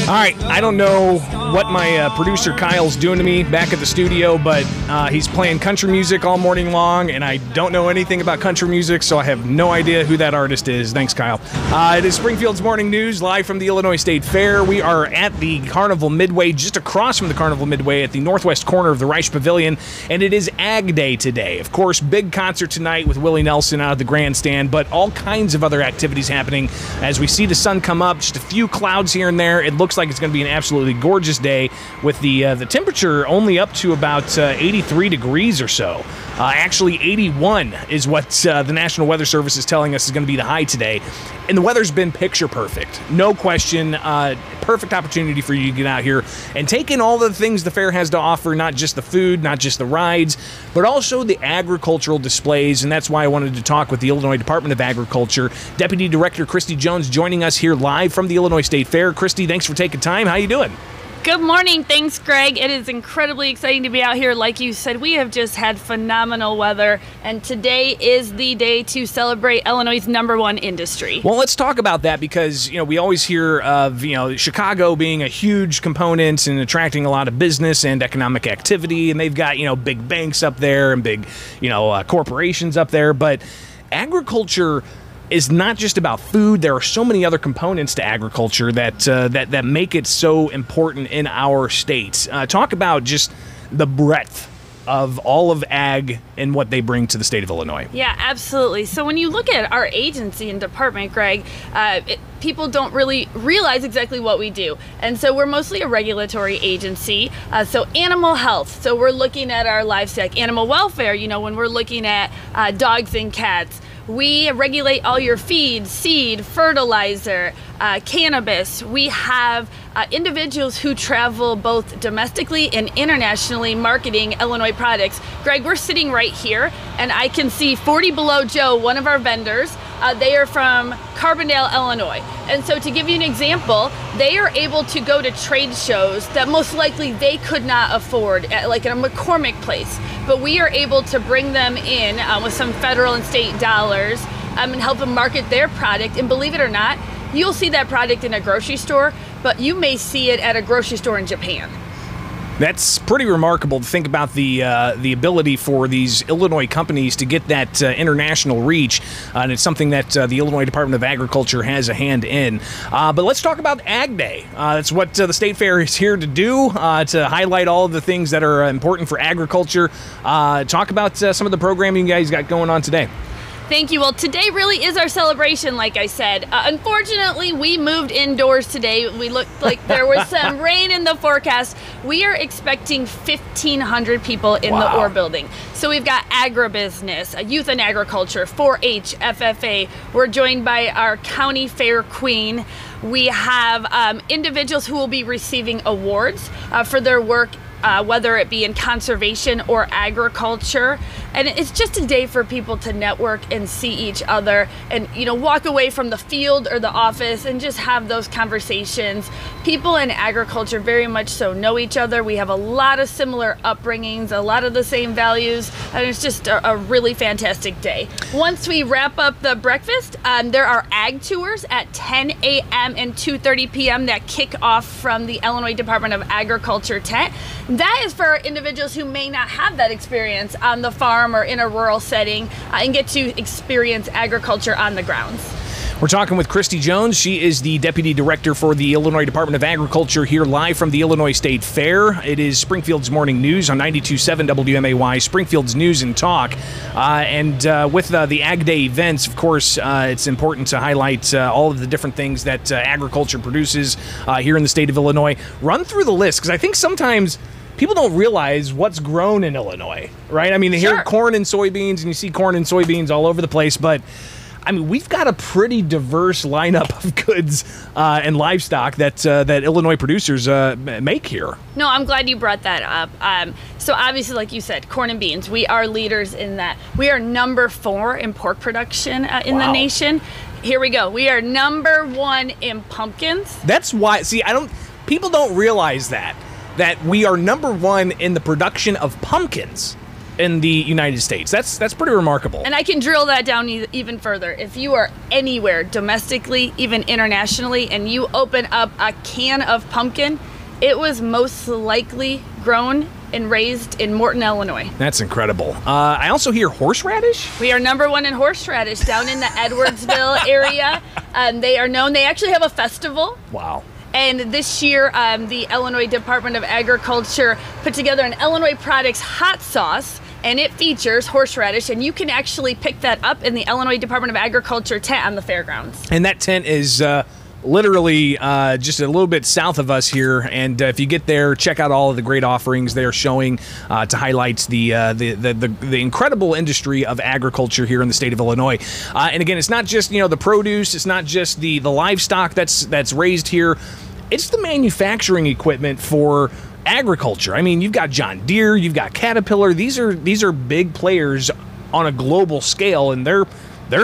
All right, I don't know what my producer Kyle's doing to me back at the studio, but he's playing country music all morning long, and I don't know anything about country music, so I have no idea who that artist is. Thanks, Kyle. It is Springfield's Morning News, live from the Illinois State Fair. We are at the Carnival Midway, just across from the Carnival Midway at the northwest corner of the Reich Pavilion, and it is Ag Day today. Of course, big concert tonight with Willie Nelson out of the grandstand, but all kinds of other activities happening as we see the sun come up, just a few clouds here and there. It looks like it's going to be an absolutely gorgeous day with the temperature only up to about 83 degrees or so. Actually, 81 is what the National Weather Service is telling us is going to be the high today. And the weather's been picture perfect. No question. Perfect opportunity for you to get out here and take in all the things the fair has to offer, not just the food, not just the rides, but also the agricultural displays. And that's why I wanted to talk with the Illinois Department of Agriculture. Deputy Director Christy Jones joining us here live from the Illinois State Fair. Christy, thanks for taking time. How you doing? Good morning. Thanks, Greg. It is incredibly exciting to be out here. Like you said, we have just had phenomenal weather, and today is the day to celebrate Illinois' #1 industry. Well, let's talk about that because, we always hear of, Chicago being a huge component and attracting a lot of business and economic activity, and they've got, big banks up there and big, corporations up there, but agriculture is not just about food. There are so many other components to agriculture that make it so important in our state. Talk about just the breadth of all of ag and what they bring to the state of Illinois. Yeah, absolutely. So when you look at our agency and department, Greg, people don't really realize exactly what we do. And so we're mostly a regulatory agency. So animal health. So we're looking at our livestock. Animal welfare, when we're looking at dogs and cats. We regulate all your feed, seed, fertilizer, cannabis. We have individuals who travel both domestically and internationally marketing Illinois products. Greg, we're sitting right here, and I can see 40 Below Joe, one of our vendors. They are from Carbondale, Illinois. And so to give you an example, they are able to go to trade shows that most likely they could not afford, like at a McCormick place. But we are able to bring them in with some federal and state dollars and help them market their product. And believe it or not, you'll see that product in a grocery store, but you may see it at a grocery store in Japan. That's pretty remarkable to think about the ability for these Illinois companies to get that international reach, and it's something that the Illinois Department of Agriculture has a hand in. But let's talk about Ag Day. That's what the State Fair is here to do, to highlight all of the things that are important for agriculture. Talk about some of the programming you guys got going on today. Thank you. Well, today really is our celebration, like I said. Unfortunately, we moved indoors today. We looked like there was some rain in the forecast. We are expecting 1,500 people in the OR building. So we've got agribusiness, youth and agriculture, 4-H, FFA. We're joined by our county fair queen. We have individuals who will be receiving awards for their work, whether it be in conservation or agriculture. And it's just a day for people to network and see each other and, walk away from the field or the office and just have those conversations. People in agriculture very much so know each other. We have a lot of similar upbringings, a lot of the same values, and it's just a really fantastic day. Once we wrap up the breakfast, there are ag tours at 10 a.m. and 2:30 p.m. that kick off from the Illinois Department of Agriculture tent. That is for individuals who may not have that experience on the farm or in a rural setting and get to experience agriculture on the grounds. We're talking with Christy Jones. She is the Deputy Director for the Illinois Department of Agriculture here live from the Illinois State Fair. It is Springfield's Morning News on 92.7 WMAY, Springfield's News and Talk. With the Ag Day events, of course, it's important to highlight all of the different things that agriculture produces here in the state of Illinois. Run through the list, because I think sometimes people don't realize what's grown in Illinois, right? I mean, they hear corn and soybeans, and you see corn and soybeans all over the place, but we've got a pretty diverse lineup of goods and livestock that Illinois producers make here. No, I'm glad you brought that up. So obviously, like you said, corn and beans, we are leaders in that. We are #4 in pork production in the nation. Here we go. We are #1 in pumpkins. That's why, people don't realize that we are #1 in the production of pumpkins. in the United States. That's pretty remarkable. And I can drill that down even further. If you are anywhere domestically, even internationally, and you open up a can of pumpkin, it was most likely grown and raised in Morton, Illinois. That's incredible. I also hear horseradish. We are #1 in horseradish down in the Edwardsville area. They are known. They actually have a festival. Wow. And this year, the Illinois Department of Agriculture put together an Illinois Products hot sauce, and it features horseradish, and you can actually pick that up in the Illinois Department of Agriculture tent on the fairgrounds. And that tent is literally just a little bit south of us here, and if you get there, check out all of the great offerings they are showing to highlight the incredible industry of agriculture here in the state of Illinois. And again, it's not just the produce, it's not just the livestock that's raised here. It's the manufacturing equipment for agriculture. I mean, you've got John Deere, you've got Caterpillar. These are big players on a global scale, and they're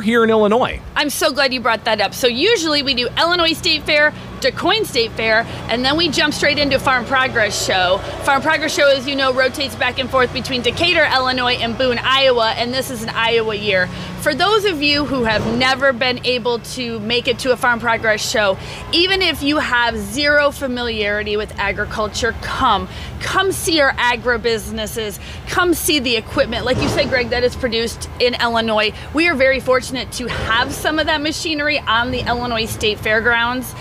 here in Illinois. I'm so glad you brought that up. So usually we do Illinois State Fair, DuQuoin State Fair, and then we jump straight into Farm Progress Show. Farm Progress Show, as you know, rotates back and forth between Decatur, Illinois, and Boone, Iowa, and this is an Iowa year. For those of you who have never been able to make it to a Farm Progress Show, even if you have zero familiarity with agriculture, come see our agribusinesses, come see the equipment, like you said, Greg, that is produced in Illinois. We are very fortunate to have some of that machinery on the Illinois State Fairgrounds,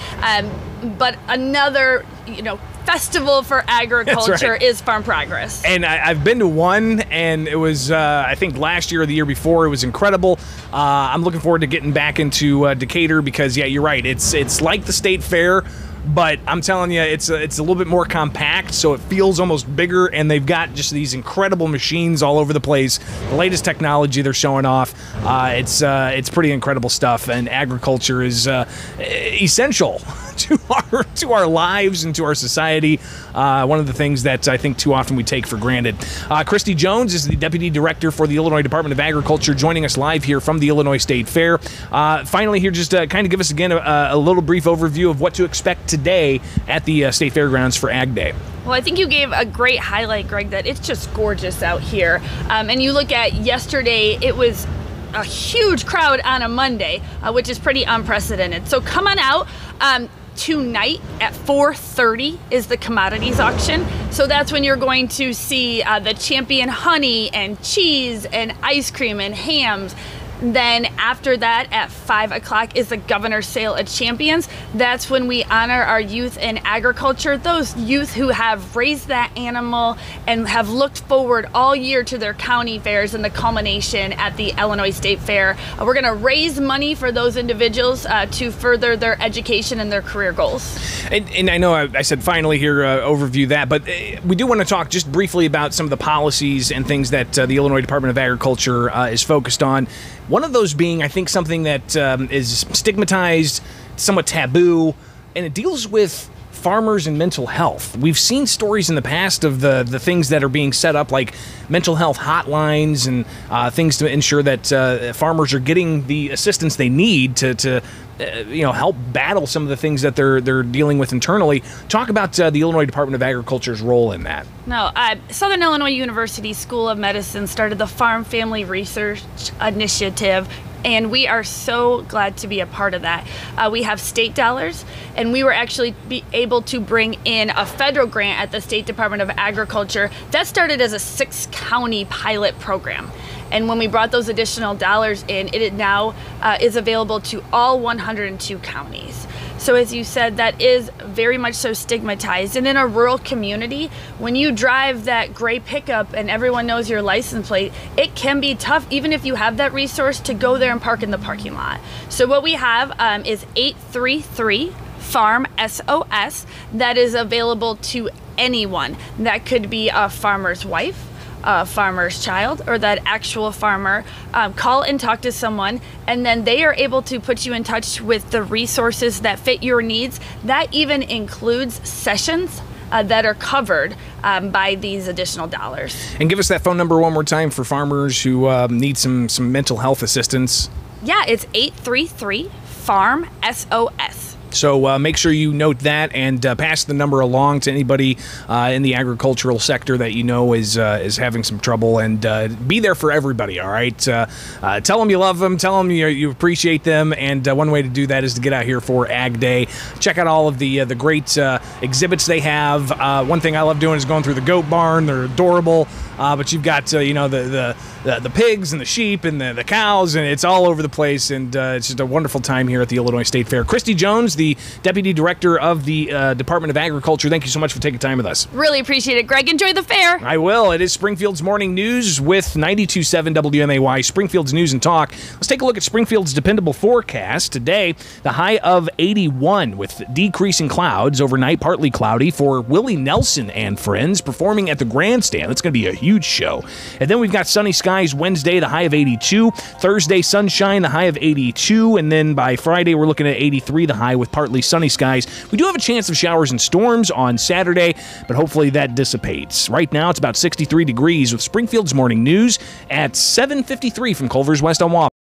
but another, festival for agriculture is Farm Progress. And I've been to one, and it was, I think, last year or the year before. It was incredible. I'm looking forward to getting back into Decatur because, yeah, you're right. It's like the state fair, but I'm telling you, it's a little bit more compact, so it feels almost bigger, and they've got just these incredible machines all over the place. The latest technology they're showing off. It's pretty incredible stuff, and agriculture is essential to our lives and to our society. One of the things that I think too often we take for granted. Christy Jones is the Deputy Director for the Illinois Department of Agriculture, joining us live here from the Illinois State Fair. Finally here, just kind of give us again a little brief overview of what to expect today at the State Fairgrounds for Ag Day. Well, I think you gave a great highlight, Greg, that it's just gorgeous out here. And you look at yesterday, it was a huge crowd on a Monday, which is pretty unprecedented. So come on out. Tonight at 4:30 is the commodities auction. So that's when you're going to see the champion honey and cheese and ice cream and hams. Then after that at 5 o'clock is the governor's sale at Champions. That's when we honor our youth in agriculture, those youth who have raised that animal and have looked forward all year to their county fairs and the culmination at the Illinois State Fair. We're going to raise money for those individuals to further their education and their career goals. And I know I said finally here, overview that, but we do want to talk just briefly about some of the policies and things that the Illinois Department of Agriculture is focused on. One of those being, I think, something that is stigmatized, somewhat taboo, and it deals with farmers and mental health. We've seen stories in the past of the things that are being set up, like mental health hotlines and things to ensure that farmers are getting the assistance they need to help battle some of the things that they're dealing with internally. Talk about the Illinois Department of Agriculture's role in that. No, Southern Illinois University School of Medicine started the Farm Family Research Initiative, and we are so glad to be a part of that. We have state dollars, and we were actually able to bring in a federal grant at the State Department of Agriculture. That started as a 6-county pilot program. And when we brought those additional dollars in, it now is available to all 102 counties. So as you said, that is very much so stigmatized. And in a rural community, when you drive that gray pickup and everyone knows your license plate, it can be tough, even if you have that resource, to go there and park in the parking lot. So what we have is 833 Farm SOS that is available to anyone. That could be a farmer's wife, a farmer's child, or that actual farmer. Call and talk to someone, and then they are able to put you in touch with the resources that fit your needs. That even includes sessions that are covered by these additional dollars. And give us that phone number one more time for farmers who need some mental health assistance. Yeah, it's 833 Farm SOS. So make sure you note that and pass the number along to anybody in the agricultural sector that you know is having some trouble, and be there for everybody, all right? Tell them you love them, tell them you appreciate them, and one way to do that is to get out here for Ag Day. Check out all of the great exhibits they have. One thing I love doing is going through the goat barn. They're adorable, but you've got the pigs and the sheep and the cows, and it's all over the place, and it's just a wonderful time here at the Illinois State Fair. Christy Jones, the Deputy Director of the Department of Agriculture, thank you so much for taking time with us. Really appreciate it, Greg. Enjoy the fair. I will. It is Springfield's Morning News with 92.7 WMAY, Springfield's News and Talk. Let's take a look at Springfield's dependable forecast. Today, the high of 81 with decreasing clouds. Overnight, partly cloudy for Willie Nelson and friends performing at the Grandstand. That's going to be a huge show. And then we've got sunny skies Wednesday, the high of 82. Thursday, sunshine, the high of 82. And then by Friday, we're looking at 83, the high with partly sunny skies. We do have a chance of showers and storms on Saturday, but hopefully that dissipates. Right now, it's about 63 degrees with Springfield's Morning News at 7:53 from Culver's West on Wabash.